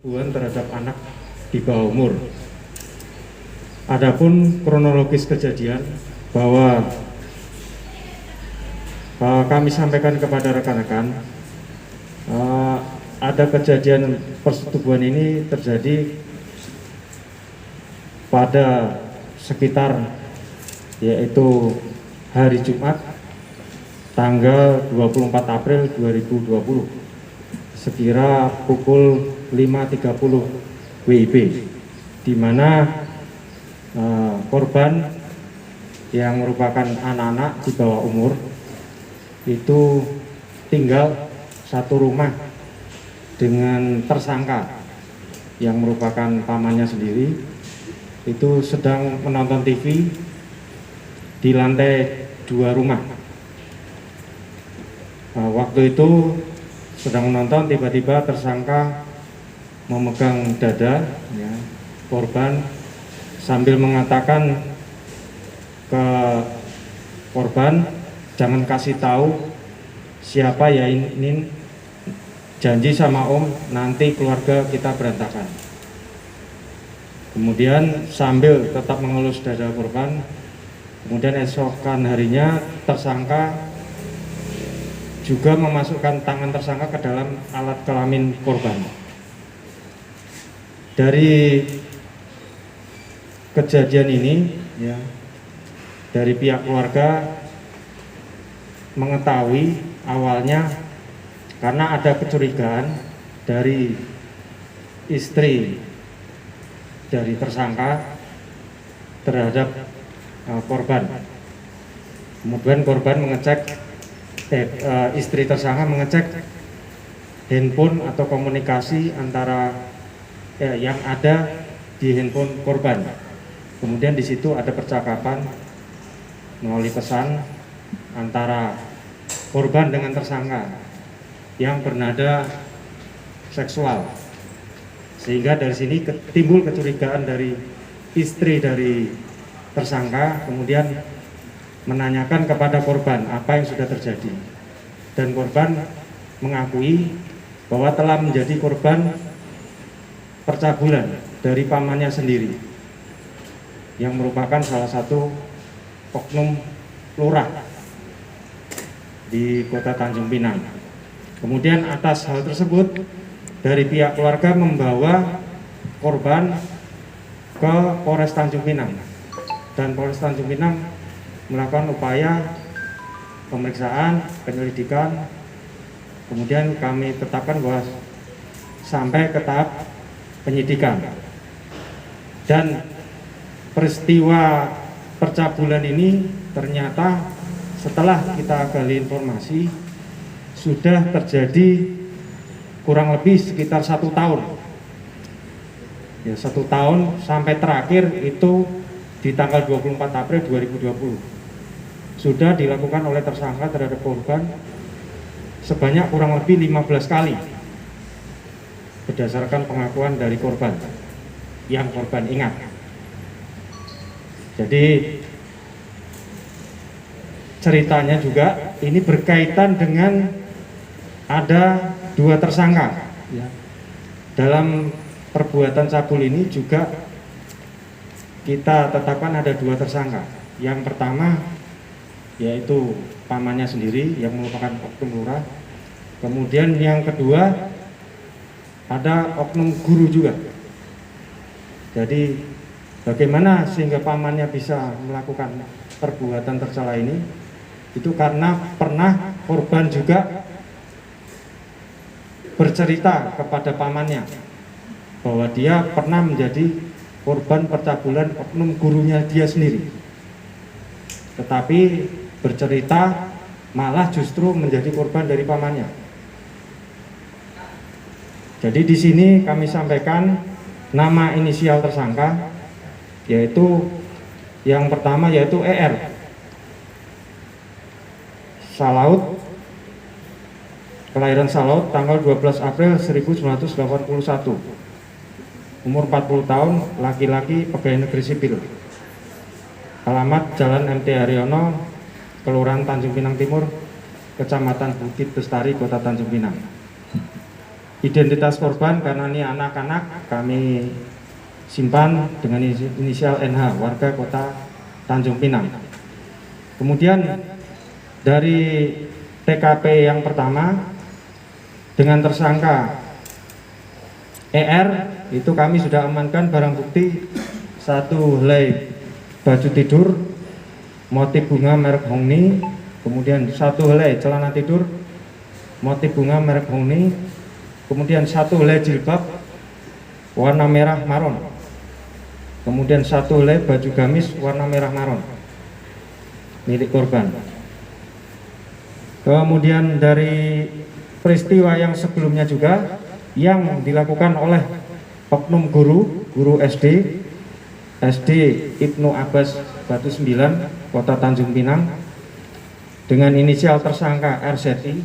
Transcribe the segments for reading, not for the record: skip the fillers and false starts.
persetubuhan terhadap anak di bawah umur. Adapun kronologis kejadian bahwa kami sampaikan kepada rekan-rekan, ada kejadian persetubuhan ini terjadi pada sekitar yaitu hari Jumat tanggal 24 April 2020 sekira pukul 5.30 WIB, di mana korban yang merupakan anak-anak di bawah umur itu tinggal satu rumah dengan tersangka yang merupakan pamannya sendiri, itu sedang menonton TV di lantai 2 rumah. Waktu itu sedang menonton, tiba-tiba tersangka memegang dada ya, korban sambil mengatakan ke korban, jangan kasih tahu siapa ya, ini janji sama om nanti keluarga kita berantakan. Kemudian sambil tetap mengelus dada korban, kemudian esokan harinya tersangka juga memasukkan tangan tersangka ke dalam alat kelamin korban. Dari kejadian ini ya, dari pihak keluarga mengetahui awalnya karena ada kecurigaan dari istri dari tersangka terhadap korban. Kemudian korban mengecek, istri tersangka mengecek handphone atau komunikasi antara yang ada di handphone korban. Kemudian di situ ada percakapan melalui pesan antara korban dengan tersangka yang bernada seksual, sehingga dari sini timbul kecurigaan dari istri dari tersangka, kemudian menanyakan kepada korban apa yang sudah terjadi, dan korban mengakui bahwa telah menjadi korban percabulan dari pamannya sendiri yang merupakan salah satu oknum lurah di Kota Tanjung Pinang. Kemudian atas hal tersebut dari pihak keluarga membawa korban ke Polres Tanjung Pinang, dan Polres Tanjung Pinang melakukan upaya pemeriksaan, penyelidikan, kemudian kami tetapkan bahwa sampai ke tahap penyidikan. Dan peristiwa percabulan ini ternyata setelah kita gali informasi sudah terjadi kurang lebih sekitar 1 tahun ya, 1 tahun sampai terakhir itu di tanggal 24 April 2020 sudah dilakukan oleh tersangka terhadap korban sebanyak kurang lebih 15 kali berdasarkan pengakuan dari korban yang korban ingat. Jadi ceritanya juga ini berkaitan dengan ada 2 tersangka ya. Dalam perbuatan cabul ini juga kita tetapkan ada 2 tersangka. Yang pertama yaitu pamannya sendiri yang merupakan oknum lurah. Kemudian yang kedua ada oknum guru juga. Jadi bagaimana sehingga pamannya bisa melakukan perbuatan tercela ini? Itu karena pernah korban juga bercerita kepada pamannya bahwa dia pernah menjadi korban percabulan oknum gurunya dia sendiri, tetapi bercerita malah justru menjadi korban dari pamannya. Jadi di sini kami sampaikan nama inisial tersangka, yaitu yang pertama yaitu ER Salaut, kelahiran Salaut tanggal 12 April 1981, umur 40 tahun, laki-laki, pegawai negeri sipil. Alamat Jalan MT Haryono, Kelurahan Tanjung Pinang Timur, Kecamatan Bukit Bestari, Kota Tanjung Pinang. identitas korban karena ini anak-anak kami simpan dengan inisial NH, warga Kota Tanjung Pinang. Kemudian dari TKP yang pertama dengan tersangka ER itu kami sudah amankan barang bukti 1 helai baju tidur motif bunga merek Hongni, kemudian 1 helai celana tidur motif bunga merek Hongni, kemudian 1 helai jilbab warna merah maron, kemudian 1 helai baju gamis warna merah maron milik korban. Kemudian dari peristiwa yang sebelumnya juga yang dilakukan oleh oknum guru SD Ibnu Abbas Batu 9 Kota Tanjung Pinang dengan inisial tersangka RZI,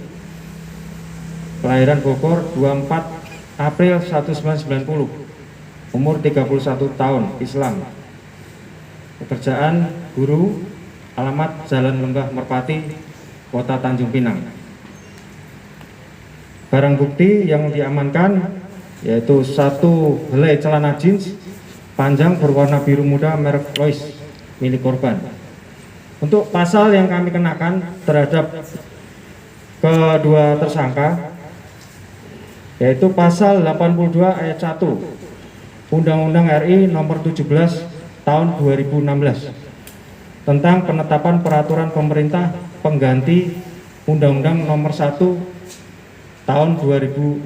kelahiran Bogor 24 April 1990, umur 31 tahun, Islam, pekerjaan guru, alamat Jalan Lembah Merpati, Kota Tanjung Pinang. Barang bukti yang diamankan yaitu 1 helai celana jeans panjang berwarna biru muda merek Lois milik korban. Untuk pasal yang kami kenakan terhadap kedua tersangka yaitu pasal 82 ayat 1 Undang-Undang RI nomor 17 tahun 2016 tentang penetapan peraturan pemerintah pengganti Undang-Undang nomor 1 tahun 2016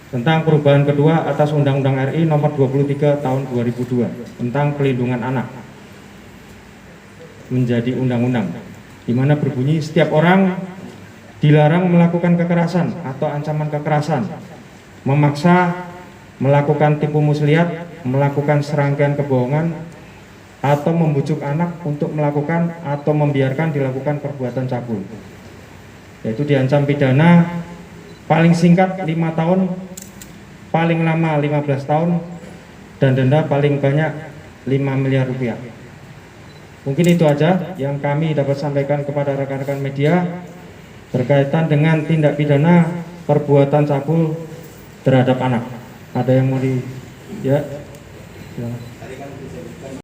tentang perubahan kedua atas Undang-Undang RI nomor 23 tahun 2002 tentang pelindungan anak menjadi undang-undang, di mana berbunyi setiap orang dilarang melakukan kekerasan atau ancaman kekerasan, memaksa, melakukan tipu muslihat, melakukan serangkaian kebohongan, atau membujuk anak untuk melakukan atau membiarkan dilakukan perbuatan cabul, yaitu diancam pidana paling singkat 5 tahun, paling lama 15 tahun, dan denda paling banyak 5 miliar rupiah. Mungkin itu aja yang kami dapat sampaikan kepada rekan-rekan media berkaitan dengan tindak pidana perbuatan cabul terhadap anak. Ada yang mau di... Ya, silakan.